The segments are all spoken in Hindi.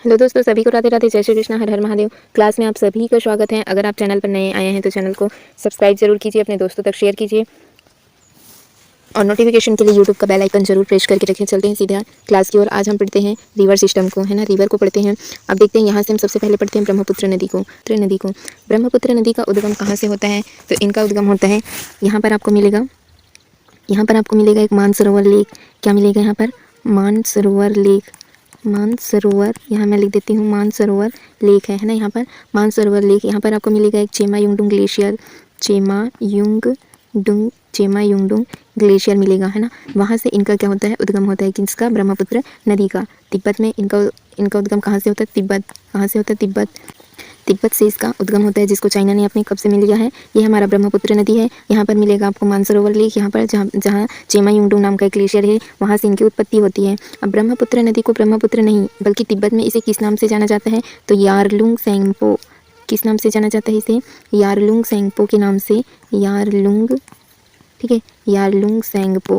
हेलो दोस्तों, सभी को राधे राधे, जय श्री कृष्णा, हर हर महादेव। क्लास में आप सभी का स्वागत है। अगर आप चैनल पर नए आए हैं तो चैनल को सब्सक्राइब जरूर कीजिए, अपने दोस्तों तक शेयर कीजिए और नोटिफिकेशन के लिए यूट्यूब का बेल आइकन जरूर प्रेस करके रखें। चलते हैं सीधे क्लास की ओर। आज हम पढ़ते हैं रिवर सिस्टम को, है ना, रिवर को पढ़ते हैं। अब देखते हैं यहाँ से हम सबसे पहले पढ़ते हैं ब्रह्मपुत्र नदी को। ब्रह्मपुत्र नदी का उद्गम कहाँ से होता है? तो इनका उद्गम होता है, यहाँ पर आपको मिलेगा एक मानसरोवर लेक। क्या मिलेगा यहाँ पर? मानसरोवर लेक। मानसरोवर, यहाँ मैं लिख देती हूँ, मानसरोवर लेक है ना, यहाँ पर मानसरोवर लेक। यहाँ पर आपको मिलेगा एक चेमायुंगडुंग ग्लेशियर, चेमायुंगडुंग ग्लेशियर मिलेगा, है ना। वहाँ से इनका क्या होता है? उद्गम होता है किसका? ब्रह्मपुत्र नदी का। तिब्बत में इनका उद्गम कहाँ से होता है? कहाँ से होता है? तिब्बत से इसका उद्गम होता है, जिसको चाइना ने अपने कब्जे में लिया है। ये हमारा ब्रह्मपुत्र नदी है। यहाँ पर मिलेगा आपको मानसरोवर लेक, यहाँ पर जहाँ चेमायुंगडुंग नाम का एक ग्लेशियर है, वहाँ से इनकी उत्पत्ति होती है। अब ब्रह्मपुत्र नदी को ब्रह्मपुत्र नहीं बल्कि तिब्बत में इसे किस नाम से जाना जाता है? तो यारलुंग सेंगपो। किस नाम से जाना जाता है इसे? यारलुंग सेंगपो के नाम से। यारलुंग, ठीक है, यारलुंग सेंगपो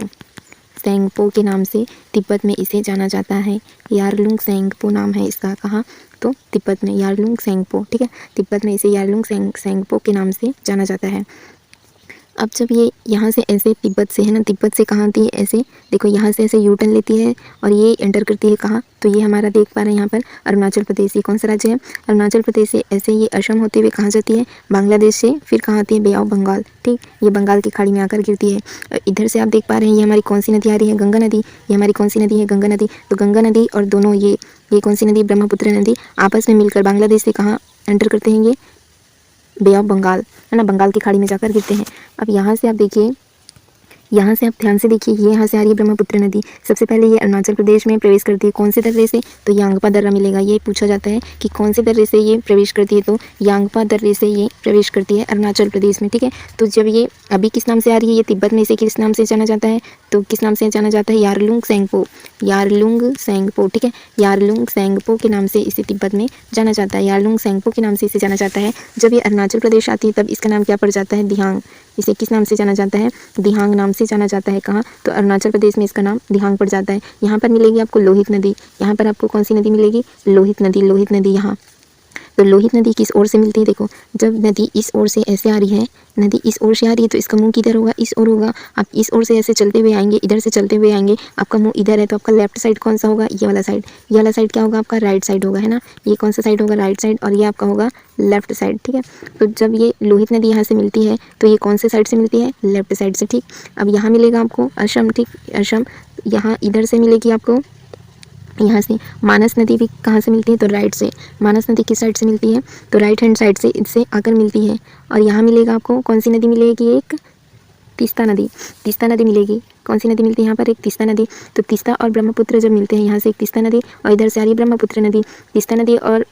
के नाम से तिब्बत में इसे जाना जाता है। यारलुंग सेंगपो नाम है इसका। कहाँ? तो तिब्बत में यारलुंग सेंगपो, ठीक है, तिब्बत में इसे यारलुंग सेंगपो के नाम से जाना जाता है। अब जब ये यहाँ से ऐसे तिब्बत से, है ना, तिब्बत से कहाँ आती है? ऐसे देखो, यहाँ से ऐसे यू टर्न लेती है और ये एंटर करती है कहाँ? तो ये हमारा देख पा रहे हैं यहाँ पर अरुणाचल प्रदेश। ये कौन सा राज्य है? अरुणाचल प्रदेश से ऐसे ये असम होते हुए कहाँ जाती है? बांग्लादेश से। फिर कहाँ आती है? बे ऑफ बंगाल, ठीक, ये बंगाल की खाड़ी में आकर गिरती है। इधर से आप देख पा रहे हैं ये हमारी कौन सी नदी आ रही है? गंगा नदी। ये हमारी कौन सी नदी है? गंगा नदी। तो गंगा नदी और दोनों ये कौन सी नदी? ब्रह्मपुत्र नदी आपस में मिलकर बांग्लादेश से कहाँ एंटर करते हैं? ये बे ऑफ बंगाल, है ना, बंगाल की खाड़ी में जाकर गिरते हैं। अब यहाँ से आप देखिए, यहाँ से आप ध्यान से देखिए, ये यहाँ से आ रही है ब्रह्मपुत्र नदी। सबसे पहले ये अरुणाचल प्रदेश में प्रवेश करती है। कौन से दर्रे से? तो यांगपा दर्रा मिलेगा। ये पूछा जाता है कि कौन से दर्रे से ये प्रवेश करती है, तो यांगपा दर्रे से ये प्रवेश करती है अरुणाचल प्रदेश में, ठीक है। तो जब ये अभी किस नाम से आ रही है? ये तिब्बत में इसे किस नाम से जाना जाता है? तो किस नाम से जाना जाता है? यारलुंग सेंगपो। यारलुंग सेंगपो, ठीक है, यारलुंग सेंगपो के नाम से इसे तिब्बत में जाना जाता है। यारलुंग सेंगपो के नाम से इसे जाना जाता है। जब ये अरुणाचल प्रदेश आती है तब इसका नाम क्या पड़ जाता है? दिहांग। इसे किस नाम से जाना जाता है? दिहांग नाम से जाना जाता है। कहाँ? तो अरुणाचल प्रदेश में इसका नाम दिहांग पड़ जाता है। यहाँ पर मिलेगी आपको लोहित नदी। यहाँ पर आपको कौन सी नदी मिलेगी? लोहित नदी। लोहित नदी यहाँ। तो लोहित नदी किस ओर से मिलती है? देखो, जब नदी इस ओर से ऐसे आ रही है, नदी इस ओर से आ रही है, तो इसका मुंह किधर होगा? इस ओर होगा। आप इस ओर से ऐसे चलते हुए आएंगे, इधर से चलते हुए आएंगे, आपका मुंह इधर है, तो आपका लेफ्ट साइड कौन सा होगा? ये वाला साइड। ये वाला साइड क्या होगा? आपका राइट साइड होगा, है ना। ये कौन सा साइड होगा? Right side. और ये आपका होगा लेफ्ट साइड, ठीक है। तो जब ये लोहित नदी यहाँ से मिलती है तो ये कौन से साइड से मिलती है? लेफ्ट साइड से, ठीक। अब यहाँ मिलेगा आपको असम, ठीक, असम। यहाँ इधर से मिलेगी आपको, यहाँ से मानस नदी भी कहाँ से मिलती है? तो राइट से। मानस नदी किस साइड से मिलती है? तो राइट हैंड साइड से इससे आकर मिलती है। और यहाँ मिलेगा आपको कौन सी नदी मिलेगी? एक तीस्ता नदी। तीस्ता नदी मिलेगी। कौन सी नदी मिलती है यहाँ पर? एक तीस्ता नदी। तो तीस्ता और ब्रह्मपुत्र जब मिलते हैं, यहाँ से एक तीस्ता नदी और इधर से आ रही है ब्रह्मपुत्र नदी। तीस्ता नदी और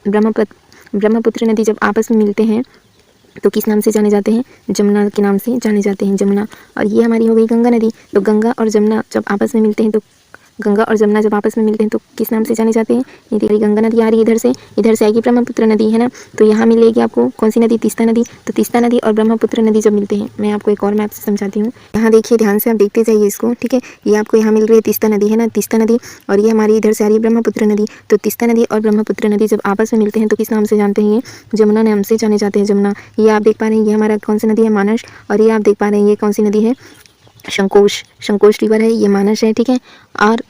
ब्रह्मपुत्र नदी जब आपस में मिलते हैं तो किस नाम से जाने जाते हैं? जमुना के नाम से जाने जाते हैं, जमुना। और ये हमारी हो गई गंगा नदी। तो गंगा और जमुना जब आपस में मिलते हैं तो किस नाम से जाने जाते हैं? ये देखिए, गंगा नदी आ रही है इधर से आएगी ब्रह्मपुत्र नदी, है ना। तो यहाँ मिलेगी आपको कौन सी नदी? तीस्ता नदी। तो तीस्ता नदी और ब्रह्मपुत्र नदी जब मिलते हैं, मैं आपको एक और मैप से समझाती हूँ। यहाँ देखिए, ध्यान से आप देखते जाइए इसको, ठीक है। ये आपको यहाँ मिल रही है तीस्ता नदी, है ना, तीस्ता नदी। और ये हमारी इधर से आ रही है ब्रह्मपुत्र नदी। तो तीस्ता नदी और ब्रह्मपुत्र नदी जब आपस में मिलते हैं तो किस नाम से जानते हैं? ये जमुना नाम से जाने जाते हैं, जमुना। ये आप देख पा रहे हैं, ये हमारा कौन सी नदी है? मानस। और ये आप देख पा रहे हैं, ये कौन सी नदी है? संकोश रिवर है, ये मानस है, ठीक है। और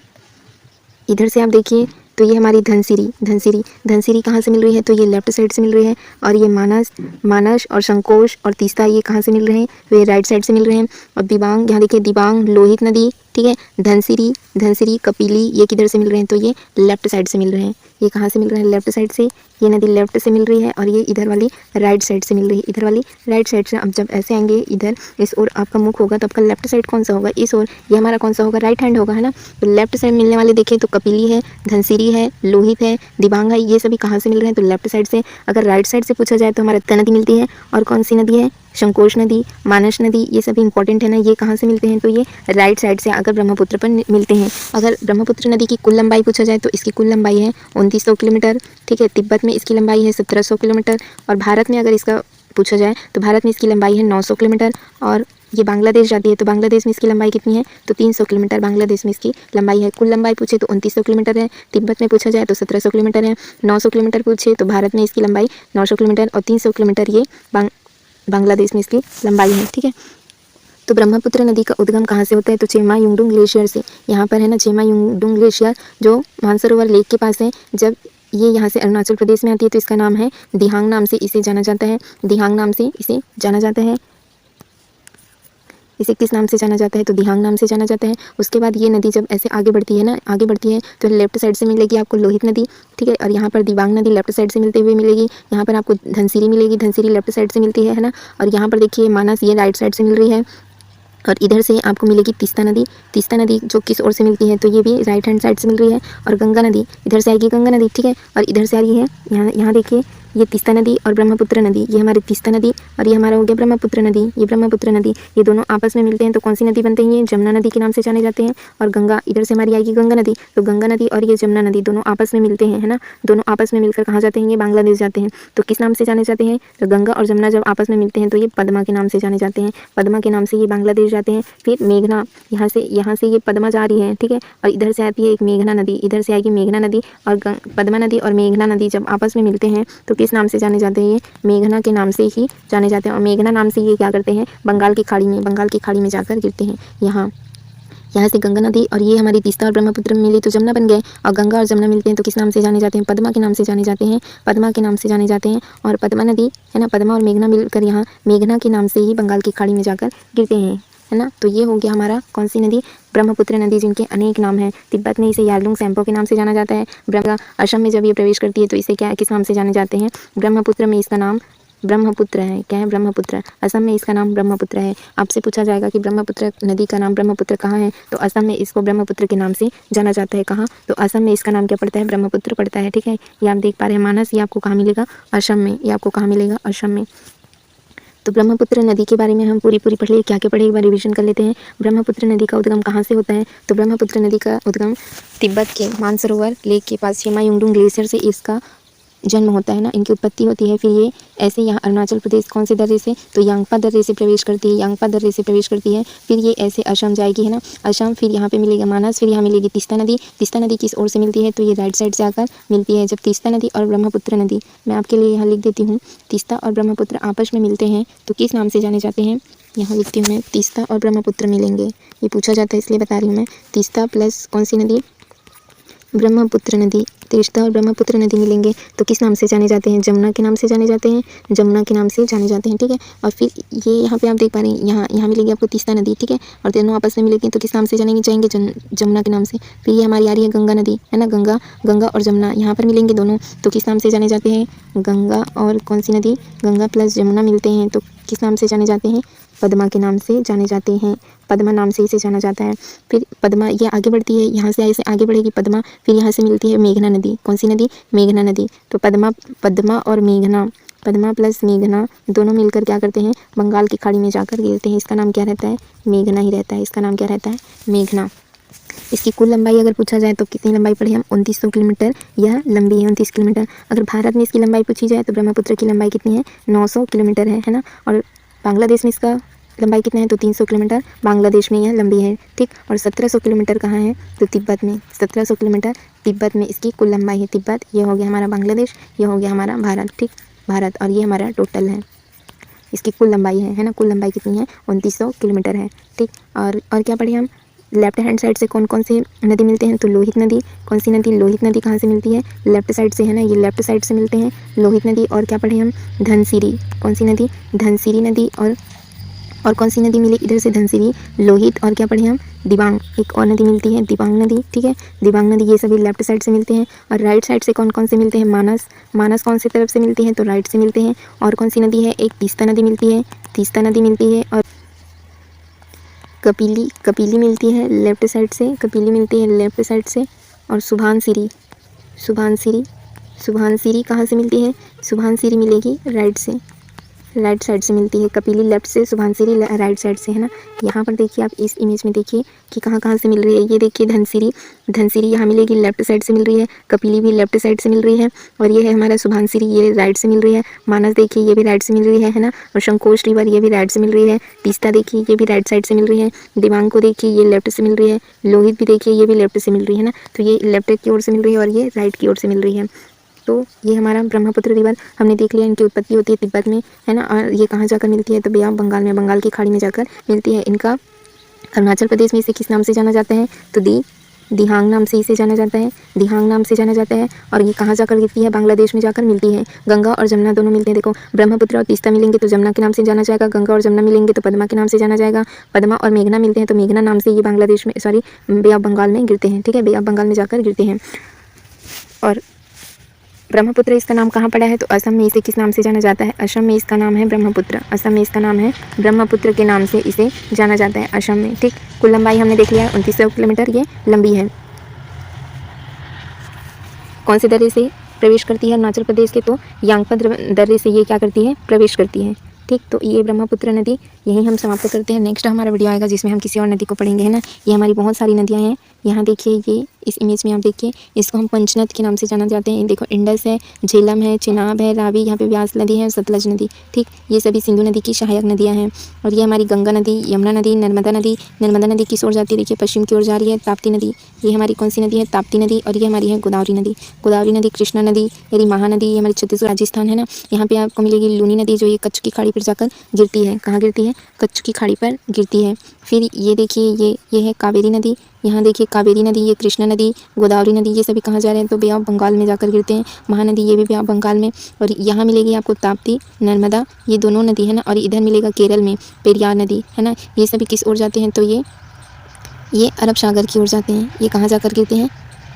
इधर से आप देखिए तो ये हमारी धनसिरी कहाँ से मिल रही है? तो ये लेफ्ट साइड से मिल रही है। और ये मानस और संकोश और तीस्ता ये कहाँ से मिल रहे हैं? वे राइट साइड से मिल रहे हैं। और दिबांग, यहाँ देखिए, दिबांग, लोहित नदी, ठीक है, धनसिरी, कपिली, ये किधर से मिल रहे हैं? तो ये लेफ्ट साइड से मिल रहे हैं। ये कहाँ से मिल रहे हैं? लेफ्ट साइड से। ये नदी लेफ्ट से मिल रही है और ये इधर वाली राइट साइड से मिल रही है, इधर वाली राइट साइड से। अब जब ऐसे आएंगे इधर, इस ओर आपका मुख होगा, तो आपका लेफ्ट साइड कौन सा होगा? इस ओर। ये हमारा कौन सा होगा? राइट हैंड होगा, है ना। तो लेफ्ट साइड मिलने वाले देखें तो कपिली है, धनसिरी है, लोहित है, दिबांग है, ये सभी कहाँ से मिल रहे हैं? तो लेफ्ट साइड से। अगर राइट साइड से पूछा जाए तो हमारा तन नदी मिलती है। और कौन सी नदी है? संकोश नदी, मानस नदी, ये सभी इंपॉर्टेंट है ना। ये कहाँ से मिलते हैं? तो ये राइट साइड से आकर ब्रह्मपुत्र पर मिलते हैं। अगर ब्रह्मपुत्र नदी की कुल लंबाई पूछा जाए तो इसकी कुल लंबाई है 2900 किलोमीटर, ठीक है। तिब्बत में इसकी लंबाई है 1700 किलोमीटर। और भारत में अगर इसका पूछा जाए तो भारत में इसकी लंबाई है 900 किलोमीटर। और ये बांग्लादेश जाती है, तो बांग्लादेश में इसकी लंबाई कितनी है, तो 300 किलोमीटर बांग्लादेश में इसकी लंबाई है। कुल लंबाई पूछे तो 2900 किलोमीटर है। तिब्बत में पूछा जाए तो 1700 किलोमीटर है। 900 किलोमीटर पूछे तो भारत में इसकी लंबाई 900 किलोमीटर और 300 किलोमीटर ये बांग्लादेश में इसकी लंबाई है। ठीक है, तो ब्रह्मपुत्र नदी का उद्गम कहाँ से होता है, तो चेमा युंगडुंग ग्लेशियर से। यहाँ पर है ना चेमा युंगडुंग ग्लेशियर जो मानसरोवर लेक के पास है। जब ये यहाँ से अरुणाचल प्रदेश में आती है तो इसका नाम है दिहांग नाम से इसे जाना जाता है। दिहांग नाम से इसे जाना जाता है। इसे किस नाम से जाना जाता है, तो दिहांग नाम से जाना जाता है। उसके बाद ये नदी जब ऐसे आगे बढ़ती है ना, आगे बढ़ती है तो लेफ्ट साइड से मिलेगी आपको लोहित नदी। ठीक है, और यहाँ पर दिबांग नदी लेफ्ट साइड से मिलते हुए मिलेगी। यहाँ पर आपको धनसिरी मिलेगी, धनसिरी लेफ्ट साइड से मिलती है ना। और यहाँ पर देखिए मानस ये राइट साइड से मिल रही है। और इधर से आपको मिलेगी तीस्ता नदी। तीस्ता नदी जो किस ओर से मिलती है, तो ये भी राइट हैंड साइड से मिल रही है। और गंगा नदी इधर से आएगी, गंगा नदी। ठीक है, और इधर से आ रही है यहाँ देखिए ये तीस्ता नदी और ब्रह्मपुत्र नदी। ये हमारी तीस्ता नदी और ये हमारा हो गया ब्रह्मपुत्र नदी। ये ब्रह्मपुत्र नदी ये दोनों आपस में मिलते हैं तो कौन सी नदी बनते हैं, ये जमुना नदी के नाम से जाने जाते हैं। और गंगा इधर से हमारी आएगी गंगा नदी, तो गंगा नदी और ये जमुना नदी दोनों आपस में मिलते हैं, है ना। दोनों आपस में मिलकर कहाँ जाते हैं, ये बांग्लादेश जाते हैं। तो किस नाम से जाने जाते हैं, तो गंगा और जमुना जब आपस में मिलते हैं तो ये पद्मा के नाम से जाने जाते हैं। पद्मा के नाम से ये बांग्लादेश जाते हैं। फिर मेघना, यहाँ से ये पद्मा जा रही है। ठीक है, और इधर से आती है एक मेघना नदी, इधर से आएगी मेघना नदी। और पद्मा नदी और मेघना नदी जब आपस में मिलते हैं तो किस नाम से जाने जाते हैं, ये मेघना के नाम से ही जाने जाते हैं। और मेघना नाम से ये क्या करते हैं, बंगाल की खाड़ी में जाकर गिरते हैं। यहाँ से गंगा नदी और ये हमारी तीस्ता और ब्रह्मपुत्र में मिली तो जमुना बन गए। और गंगा और जमुना मिलते हैं तो किस नाम से जाने जाते हैं, पद्मा के नाम से जाने जाते हैं। पद्मा के नाम से जाने जाते हैं। और पद्मा नदी है ना, पद्मा और मेघना मिलकर यहाँ मेघना के नाम से ही बंगाल की खाड़ी में जाकर गिरते हैं, है ना। तो ये हो गया हमारा कौन सी नदी, ब्रह्मपुत्र नदी, जिनके अनेक नाम हैं। तिब्बत में इसे यारलुंग सेम्पो के नाम से जाना जाता है। असम में जब ये प्रवेश करती है तो इसे किस नाम से जाने जाते हैं, ब्रह्मपुत्र में इसका नाम ब्रह्मपुत्र है। क्या है, ब्रह्मपुत्र। असम में इसका नाम ब्रह्मपुत्र है। आपसे पूछा जाएगा कि ब्रह्मपुत्र नदी का नाम ब्रह्मपुत्र कहाँ है, तो असम में इसको ब्रह्मपुत्र के नाम से जाना जाता है। कहाँ, तो असम में इसका नाम क्या पड़ता है, ब्रह्मपुत्र पड़ता है। ठीक है, ये आप देख पा रहे हैं मानस, ये आपको कहाँ मिलेगा, असम में। ये आपको कहाँ मिलेगा, असम में। तो ब्रह्मपुत्र नदी के बारे में हम पूरी पढ़ लिए। क्या पढ़े, एक बार रिवीजन कर लेते हैं। ब्रह्मपुत्र नदी का उद्गम कहाँ से होता है, तो ब्रह्मपुत्र नदी का उद्गम तिब्बत के मानसरोवर लेक के पास चेमा युंगडुंग ग्लेशियर से इसका जन्म होता है ना, इनकी उत्पत्ति होती है। फिर ये ऐसे यहाँ अरुणाचल प्रदेश कौन से दर्रे से, तो यांगपा दर्रे से प्रवेश करती है। यांगपा दर्रे से प्रवेश करती है। फिर ये ऐसे असम जाएगी, है ना, असम। फिर यहाँ पे मिलेगा मानस। फिर यहाँ मिलेगी तीस्ता नदी। तीस्ता नदी किस ओर से मिलती है, तो ये राइट साइड से आकर मिलती है। जब तीस्ता नदी और ब्रह्मपुत्र नदी, मैं आपके लिए यहाँ लिख देती हूँ, तीस्ता और ब्रह्मपुत्र आपस में मिलते हैं तो किस नाम से जाने जाते हैं, यहाँ लिखती हूँ मैं, तीस्ता और ब्रह्मपुत्र मिलेंगे। ये पूछा जाता है इसलिए बता रही हूँ मैं। तीस्ता प्लस कौन सी नदी, ब्रह्मपुत्र नदी। तीस्ता और ब्रह्मपुत्र नदी मिलेंगे तो किस नाम से जाने जाते हैं, जमुना के नाम से जाने जाते हैं। जमुना के नाम से जाने जाते हैं। ठीक है, और फिर ये यहाँ पे आप देख पा रहे हैं, यहाँ मिलेगी आपको तीस्ता नदी। ठीक है, और दोनों आपस में मिलेगी तो किस नाम से जाएंगे, जमुना के नाम से। फिर ये हमारी आ रही है गंगा नदी, है ना, गंगा और जमुना यहाँ पर मिलेंगे दोनों तो किस नाम से जाने जाते हैं, गंगा और कौन सी नदी, गंगा प्लस जमुना मिलते हैं तो किस नाम से जाने जाते हैं, पद्मा के नाम से जाने जाते हैं। पद्मा नाम से इसे जाना जाता है। फिर पद्मा ये आगे बढ़ती है, यहाँ से ऐसे आगे बढ़ेगी पद्मा। फिर यहाँ से मिलती है मेघना नदी। कौन सी नदी, मेघना नदी। तो पद्मा और मेघना, पद्मा प्लस मेघना दोनों मिलकर क्या करते हैं, बंगाल की खाड़ी में जाकर गिरते हैं। इसका नाम क्या रहता है, मेघना ही रहता है। इसका नाम क्या रहता है, मेघना। इसकी कुल लंबाई अगर पूछा जाए तो कितनी लंबाई पड़ी हम, 2900 किलोमीटर यह लंबी है, 29 किलोमीटर। अगर भारत में इसकी लंबाई पूछी जाए तो ब्रह्मपुत्र की लंबाई कितनी है, 900 किलोमीटर है ना। और बांग्लादेश में इसका लंबाई कितना है, तो 300 किलोमीटर बांग्लादेश में यह लंबी है। ठीक, और 1700 किलोमीटर कहाँ है, तो तिब्बत में। 1700 किलोमीटर तिब्बत में इसकी कुल लंबाई है। तिब्बत ये हो गया हमारा बांग्लादेश, ये हो गया हमारा भारत। ठीक, भारत, और ये हमारा टोटल है, इसकी कुल लंबाई है ना। कुल लंबाई कितनी है, 2900 किलोमीटर है। ठीक, और क्या पढ़े हम, लेफ्ट हैंड साइड से कौन कौन से नदी मिलते हैं, तो लोहित नदी। कौन सी नदी, लोहित नदी कहाँ से मिलती है, लेफ्ट साइड से, है ना, ये लेफ्ट साइड से मिलते हैं लोहित नदी। और क्या पढ़े हम, धनसिरी। कौन सी नदी, धनसिरी नदी। और कौन सी नदी मिली, इधर से धनसिरी, लोहित। और क्या पढ़े हम, दिबांग। एक और नदी मिलती है, दिबांग नदी। ठीक है, दिबांग नदी। ये सभी लेफ्ट साइड से मिलते हैं। और राइट साइड से कौन कौन से मिलते हैं, मानस कौन सी तरफ से मिलती है, तो राइट से मिलते हैं। और कौन सी नदी है, एक तीस्ता नदी मिलती है, तीस्ता नदी मिलती है। और कपिली मिलती है लेफ्ट साइड से, कपिली मिलती है लेफ्ट साइड से। और सुभानसिरी कहाँ से मिलती है, सुभानसिरी मिलेगी राइट से, राइट साइड से मिलती है, कपिली लेफ्ट से, शुभांशिरी राइट साइड से, है ना। यहाँ पर देखिए आप इस इमेज में देखिए कि कहाँ कहाँ से मिल रही है। ये देखिए धनसिरी यहाँ मिलेगी, लेफ्ट साइड से मिल रही है, कपिली भी लेफ्ट साइड से मिल रही है, और ये है हमारा शुभांशिरी, ये राइट से मिल रही है। मानस देखिए ये भी राइट से मिल रही है ना। और शंकोश रिवर ये भी राइट से मिल रही है। तीस्ता देखिए ये भी राइट साइड से मिल रही है। दिबांग को देखिए ये लेफ्ट से मिल रही है। लोहित भी देखिए ये भी लेफ्ट से मिल रही है ना। तो ये लेफ्ट की ओर से मिल रही है और ये राइट की ओर से मिल रही है। तो ये हमारा ब्रह्मपुत्र रिवर हमने देख लिया, इनकी उत्पत्ति होती है तिब्बत में, है ना। और ये कहाँ जाकर मिलती है, तो बे ऑफ बंगाल में, बंगाल की खाड़ी में जाकर मिलती है। इनका अरुणाचल प्रदेश में इसे किस नाम से जाना जाता है, तो दिहांग नाम से इसे जाना जाता है, दिहांग नाम से जाना जाता है। और ये कहाँ जाकर गिरती है, बांग्लादेश में जाकर मिलती है। गंगा और जमुना दोनों मिलते हैं। देखो ब्रह्मपुत्र और तीस्ता मिलेंगे तो जमुना के नाम से जाना जाएगा, गंगा और जमुना मिलेंगे तो पद्मा के नाम से जाना जाएगा। पद्मा और मेघना मिलते हैं तो मेघना नाम से ये बांग्लादेश में, सॉरी, बे ऑफ बंगाल में गिरते हैं। ठीक है, बे ऑफ बंगाल में जाकर गिरते हैं। और ब्रह्मपुत्र इसका नाम कहाँ पड़ा है, तो असम में इसे किस नाम से जाना जाता है, असम में इसका नाम है ब्रह्मपुत्र, असम में इसका नाम है ब्रह्मपुत्र के नाम से इसे जाना जाता है असम में। ठीक, कुल लंबाई हमने देख लिया है 2900 किलोमीटर ये लंबी है। कौन से दर्रे से प्रवेश करती है अरुणाचल प्रदेश के, तो यांगपा दर्रे से ये क्या करती है, प्रवेश करती है। ठीक, तो ये ब्रह्मपुत्र नदी यहीं हम समाप्त करते हैं। नेक्स्ट हमारा वीडियो आएगा जिसमें हम किसी और नदी को पढ़ेंगे, है ना। ये हमारी बहुत सारी नदियाँ हैं। यहाँ देखिए, ये इस इमेज में आप देखिए, इसको हम पंचनद के नाम से जाना जाते हैं। देखो इंडस है, झेलम है, चिनाब है, रावी, यहाँ पे व्यास नदी है, सतलज नदी। ठीक, ये सभी सिंधु नदी की सहायक नदियाँ हैं। और ये हमारी गंगा नदी, यमुना नदी, नर्मदा नदी किस ओर जाती है, देखिए पश्चिम की ओर जा रही है। ताप्ती नदी, ये हमारी कौन सी नदी है, ताप्ती नदी। और ये हमारी है गोदावरी नदी, कृष्णा नदी, यदि महानदी, ये हमारी छत्तीसगढ़ राजस्थान है ना। यहाँ पे आपको मिलेगी लूनी नदी, जो ये कच्छ की खाड़ी पर जाकर गिरती है। कहाँ गिरती है, कच्छ की खाड़ी पर गिरती है। फिर ये देखिए, ये है कावेरी नदी, यहाँ देखिए कावेरी नदी, ये कृष्णा नदी, गोदावरी नदी, ये सभी कहाँ जा रहे हैं, तो बे ऑफ बंगाल में जाकर गिरते हैं। महानदी ये भी बे ऑफ बंगाल में। और यहाँ मिलेगी आपको ताप्ती, नर्मदा, ये दोनों नदी है ना। और इधर मिलेगा केरल में पेरियार नदी, है ना। ये सभी किस ओर जाते हैं, तो ये अरब सागर की ओर जाते हैं। ये कहाँ जाकर गिरते हैं,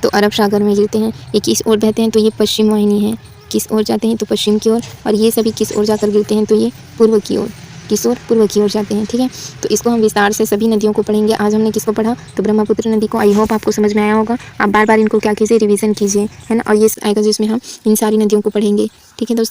तो अरब सागर में गिरते हैं। ये किस ओर बहते हैं, तो ये पश्चिम वाहिनी है, किस ओर जाते हैं, तो पश्चिम की ओर। और ये सभी किस ओर जाकर गिरते हैं, तो ये पूर्व की ओर, किस ओर, पूर्व की ओर जाते हैं। ठीक है, तो इसको हम विस्तार से सभी नदियों को पढ़ेंगे। आज हमने किसको पढ़ा, तो ब्रह्मपुत्र नदी को। आई होप आपको समझ में आया होगा। आप बार बार इनको क्या कीजिए, रिवीजन कीजिए, है ना। और ये आएगा जिसमें हम इन सारी नदियों को पढ़ेंगे। ठीक है दोस्तों।